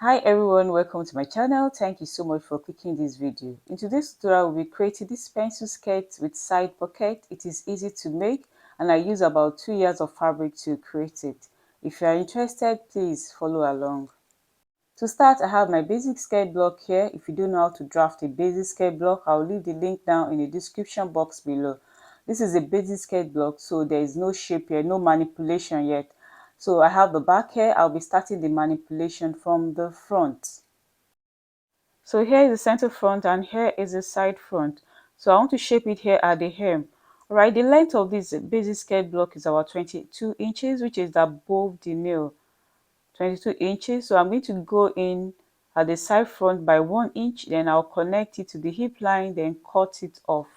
Hi everyone, welcome to my channel. Thank you so much for clicking this video. In today's tutorial, we'll be creating this pencil skirt with side pocket. It is easy to make and I use about 2 years of fabric to create it. If you are interested, please follow along. To start, I have my basic skirt block here. If you don't know how to draft a basic skirt block, I'll leave the link down in the description box below. This is a basic skirt block, so there is no shape here, no manipulation yet. So I have the back here. I'll be starting the manipulation from the front. So here is the center front and here is the side front. So I want to shape it here at the hem. Alright, the length of this basic skirt block is about 22 inches, which is above the nail. 22 inches. So I'm going to go in at the side front by 1 inch, then I'll connect it to the hip line, then cut it off.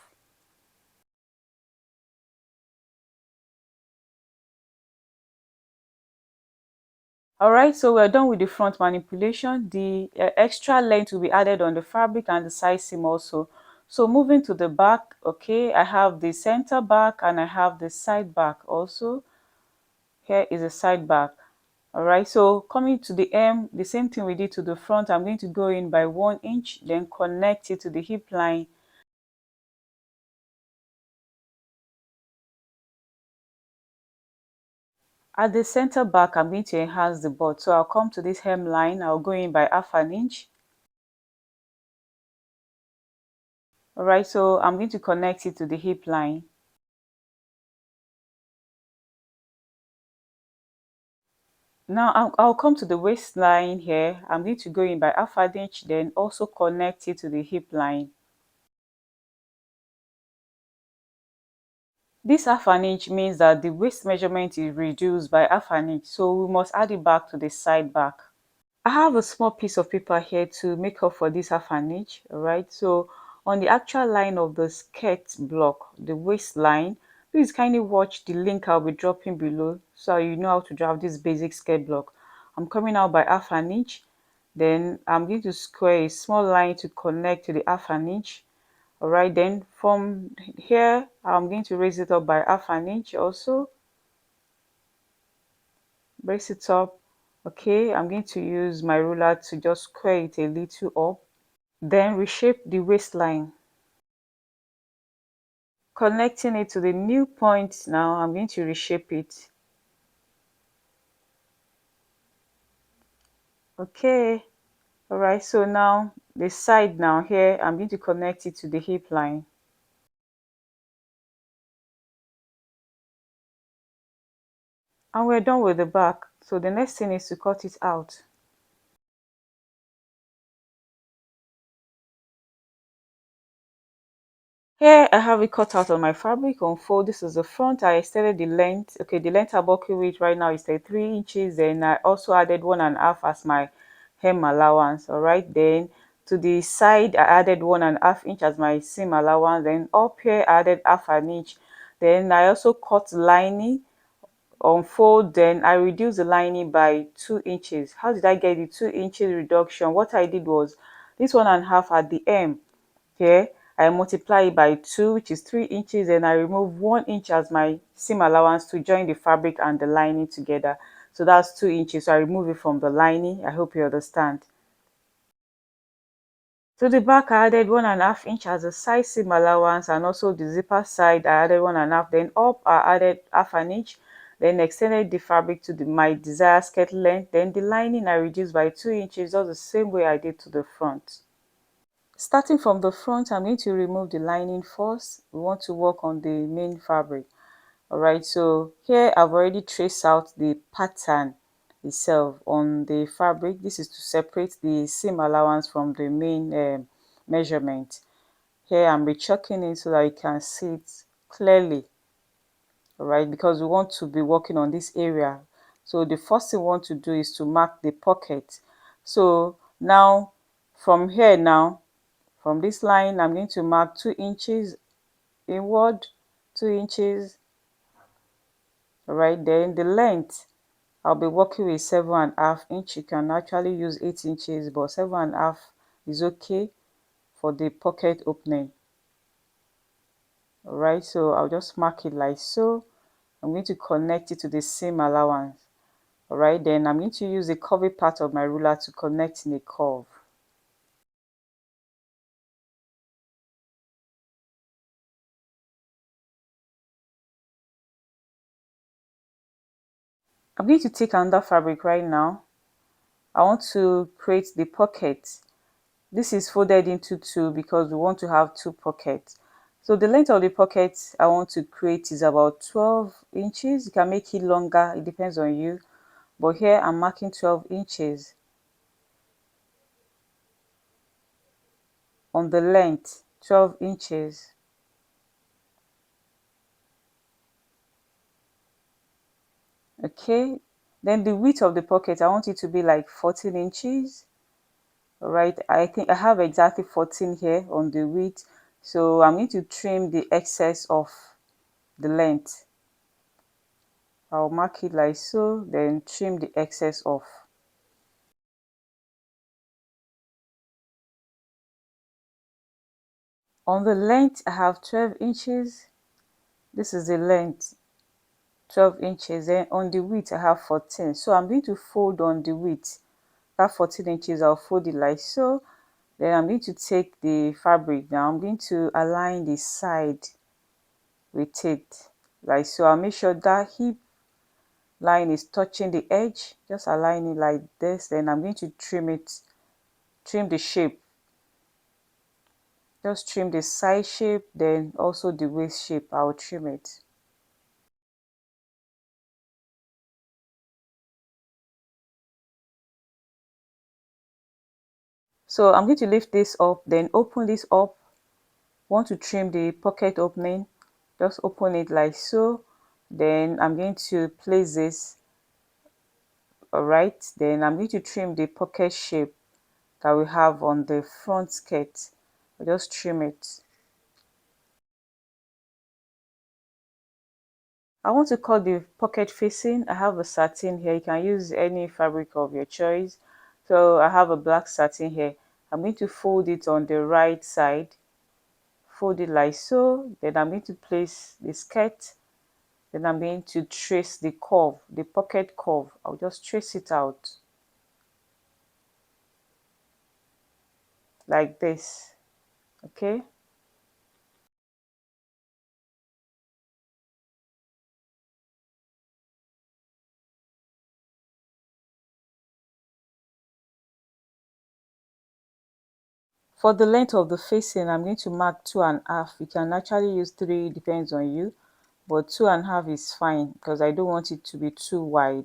Alright, so we're done with the front manipulation. The extra length will be added on the fabric and the side seam also. So moving to the back, okay, I have the center back and I have the side back also. Here is the side back. Alright, so coming to the hem, the same thing we did to the front. I'm going to go in by 1 inch, then connect it to the hip line. At the center back, I'm going to enhance the butt. So I'll come to this hemline, I'll go in by half an inch. Alright, so I'm going to connect it to the hip line. Now I'll come to the waistline here. I'm going to go in by half an inch, then also connect it to the hip line. This half an inch means that the waist measurement is reduced by half an inch, so we must add it back to the side back. I have a small piece of paper here to make up for this half an inch. Alright, so on the actual line of the skirt block, the waistline, please kindly watch the link I'll be dropping below so you know how to draft this basic skirt block. I'm coming out by half an inch, then I'm going to square a small line to connect to the half an inch. Alright, then from here I'm going to raise it up by half an inch also. Raise it up. Okay, I'm going to use my ruler to just square it a little up, then reshape the waistline, connecting it to the new point. Now I'm going to reshape it. Okay, all right, so now the side, now here I'm going to connect it to the hip line. And we're done with the back, so the next thing is to cut it out. Here I have it cut out on my fabric on fold. This is the front. I extended the length. Okay, the length I'm working with right now is 3 inches. Then I also added 1.5 as my hem allowance. All right, then to the side I added 1.5 inch as my seam allowance. Then up here I added half an inch. Then I also cut lining on fold. Then I reduced the lining by 2 inches. How did I get the 2 inches reduction? What I did was this 1.5 at the hem. Here I multiply it by 2, which is 3 inches, and I remove 1 inch as my seam allowance to join the fabric and the lining together. So that's 2 inches. So I remove it from the lining. I hope you understand. To the back, I added 1.5 inch as a side seam allowance, and also the zipper side I added 1.5. Then up I added half an inch. Then extended the fabric to my desired skirt length. Then the lining I reduced by 2 inches, just the same way I did to the front. Starting from the front, I'm going to remove the lining first. We want to work on the main fabric. Alright, so here I've already traced out the pattern itself on the fabric. This is to separate the seam allowance from the main measurement. Here I'm rechalking it so that you can see it clearly. Alright, because we want to be working on this area. So the first thing we want to do is to mark the pocket. So now from here now, from this line, I'm going to mark 2 inches inward, 2 inches. Alright, then the length, I'll be working with 7.5 inch. You can actually use 8 inches, but 7.5 is okay for the pocket opening. Alright, so I'll just mark it like so. I'm going to connect it to the seam allowance. All right, then I'm going to use the curvy part of my ruler to connect in a curve. I'm going to take another fabric right now. I want to create the pocket. This is folded into two because we want to have two pockets. So the length of the pocket I want to create is about 12 inches. You can make it longer, it depends on you. But here I'm marking 12 inches on the length, 12 inches. Okay, then the width of the pocket, I want it to be like 14 inches. All right, I think I have exactly 14 here on the width. So I'm going to trim the excess of the length. I'll mark it like so, then trim the excess off. On the length, I have 12 inches. This is the length, 12 inches. Then on the width, I have 14. So I'm going to fold on the width. That 14 inches, I'll fold it like so. Then I'm going to take the fabric now. I'm going to align the side with it like so. I'll make sure that hip line is touching the edge. Just align it like this. Then I'm going to trim it, trim the shape. Just trim the side shape, then also the waist shape. I'll trim it. So I'm going to lift this up, then open this up. Want to trim the pocket opening, just open it like so. Then I'm going to place this. All right, then I'm going to trim the pocket shape that we have on the front skirt. I'll just trim it. I want to cut the pocket facing. I have a satin here. You can use any fabric of your choice. So I have a black satin here. I'm going to fold it on the right side. Fold it like so. Then I'm going to place the skirt. Then I'm going to trace the curve, the pocket curve. I'll just trace it out like this. Okay. For the length of the facing, I'm going to mark 2.5. You can actually use 3, depends on you. But 2.5 is fine because I don't want it to be too wide.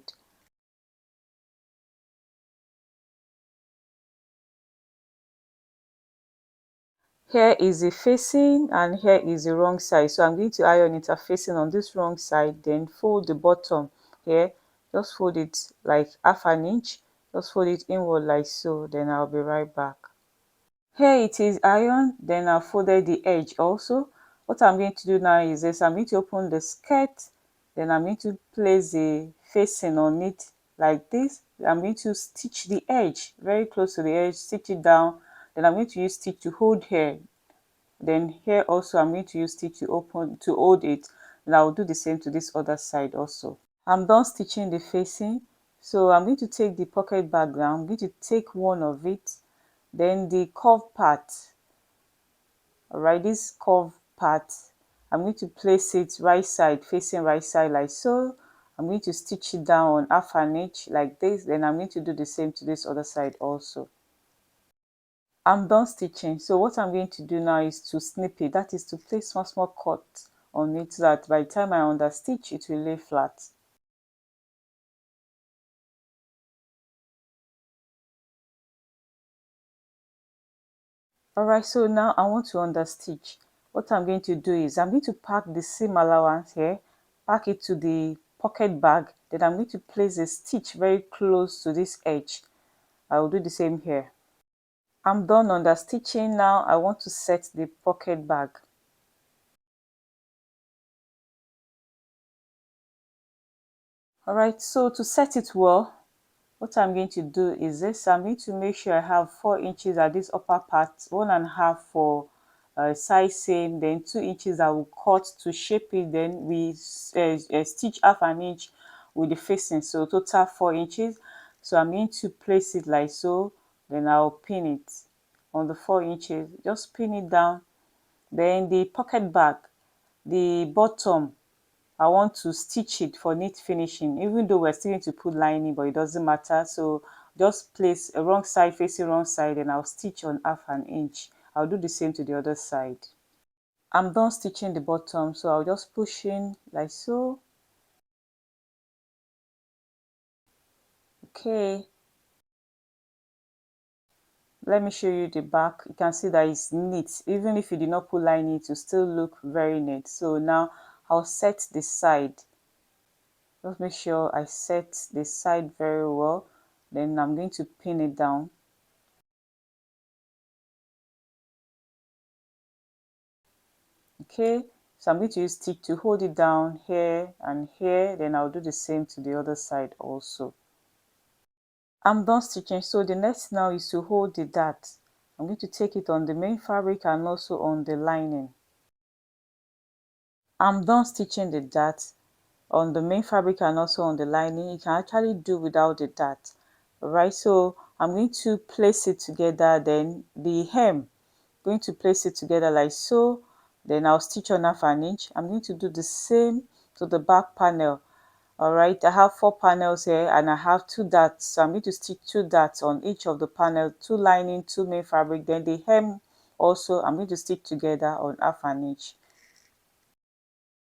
Here is the facing and here is the wrong side. So I'm going to iron it facing on this wrong side, then fold the bottom here. Just fold it like half an inch. Just fold it inward like so. Then I'll be right back. Here it is iron, then I've folded the edge also. What I'm going to do now is this. I'm going to open the skirt, then I'm going to place the facing on it like this. I'm going to stitch the edge very close to the edge, stitch it down. Then I'm going to use stitch to hold here. Then here also I'm going to use stitch to open to hold it. And I'll do the same to this other side also. I'm done stitching the facing. So I'm going to take the pocket bag now. I'm going to take one of it, then the curve part. All right, this curve part, I'm going to place it right side, facing right side like so. I'm going to stitch it down on half an inch like this. Then I'm going to do the same to this other side also. I'm done stitching. So what I'm going to do now is to snip it. That is to place small cut on it so that by the time I understitch, it will lay flat. Alright, so now I want to understitch. What I'm going to do is I'm going to pack the seam allowance here, pack it to the pocket bag, then I'm going to place a stitch very close to this edge. I will do the same here. I'm done understitching. Now I want to set the pocket bag. Alright, so to set it well, what I'm going to do is this. I'm going to make sure I have 4 inches at this upper part, 1.5 for side seam, then 2 inches I will cut to shape it. Then we stitch half an inch with the facing, so total 4 inches. So I'm going to place it like so, then I'll pin it on the 4 inches, just pin it down. Then the pocket bag, the bottom, I want to stitch it for neat finishing, even though we're still going to put lining, but it doesn't matter. So just place a wrong side facing wrong side, and I'll stitch on 1/2 inch. I'll do the same to the other side. I'm done stitching the bottom, so I'll just push in like so. Okay, let me show you the back. You can see that it's neat. Even if you did not put lining, it will still look very neat. So now I'll set the side. Just make sure I set the side very well. Then I'm going to pin it down. Okay, so I'm going to use stick to hold it down here and here. Then I'll do the same to the other side also. I'm done stitching, so the next now is to hold the dart. I'm going to take it on the main fabric and also on the lining. I'm done stitching the dart on the main fabric and also on the lining. You can actually do without the dart. Alright, so I'm going to place it together. Then the hem, going to place it together like so. Then I'll stitch on 1/2 inch. I'm going to do the same to the back panel. Alright, I have 4 panels here and I have 2 darts. So I'm going to stitch 2 darts on each of the panel, 2 lining, 2 main fabric. Then the hem also, I'm going to stitch together on 1/2 inch.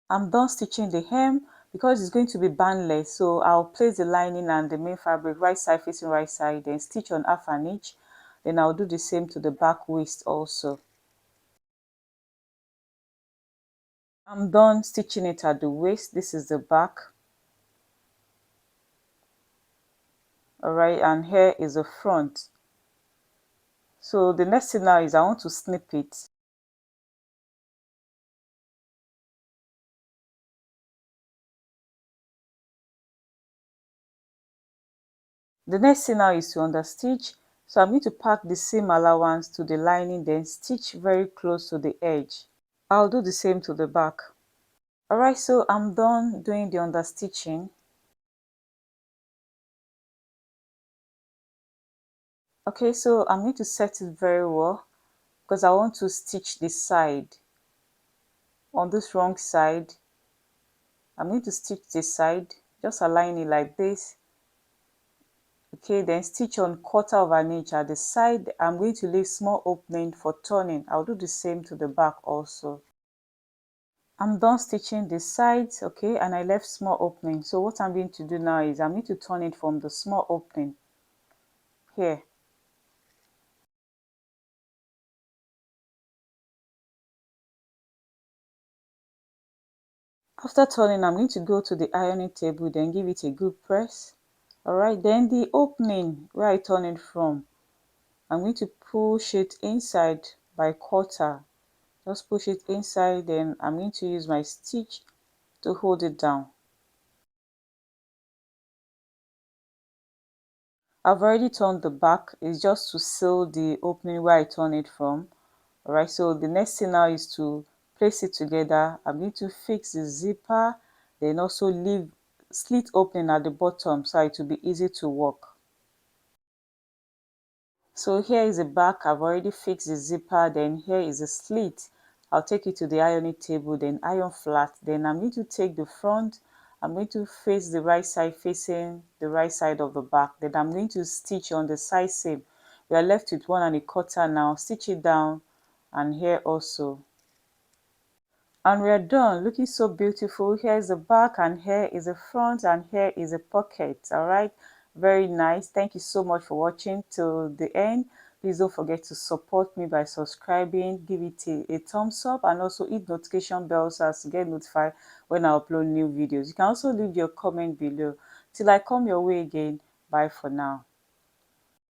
I'm done stitching the hem because it's going to be bandless. So I'll place the lining and the main fabric right side facing right side, then stitch on 1/2 inch. Then I'll do the same to the back waist also. I'm done stitching it at the waist. This is the back. Alright, and here is the front. So the next thing now is I want to snip it. The next thing now is to understitch. So I'm going to pack the seam allowance to the lining, then stitch very close to the edge. I'll do the same to the back. Alright, so I'm done doing the understitching. Okay, so I'm going to set it very well because I want to stitch the side. On this wrong side, I'm going to stitch the side, just align it like this. Okay, then stitch on 1/4 inch at the side. I'm going to leave small opening for turning. I'll do the same to the back also. I'm done stitching the sides, okay, and I left small opening. So what I'm going to do now is I'm going to turn it from the small opening here. After turning, I'm going to go to the ironing table, then give it a good press. Alright, then the opening where I turn it from, I'm going to push it inside by 1/4. Just push it inside, then I'm going to use my stitch to hold it down. I've already turned the back. It's just to seal the opening where I turn it from. Alright, so the next thing now is to place it together. I'm going to fix the zipper, then also leave slit opening at the bottom so it will be easy to work. So here is the back. I've already fixed the zipper. Then here is the slit. I'll take it to the ironing table, then iron flat. Then I'm going to take the front. I'm going to face the right side facing the right side of the back. Then I'm going to stitch on the side seam. We are left with 1 1/4 now. Stitch it down, and here also. And we are done, looking so beautiful. Here is the back and here is the front and here is the pocket. All right, very nice. Thank you so much for watching till the end. Please don't forget to support me by subscribing, give it a thumbs up, and also hit notification bell so as to get notified when I upload new videos. You can also leave your comment below. Till I come your way again, bye for now.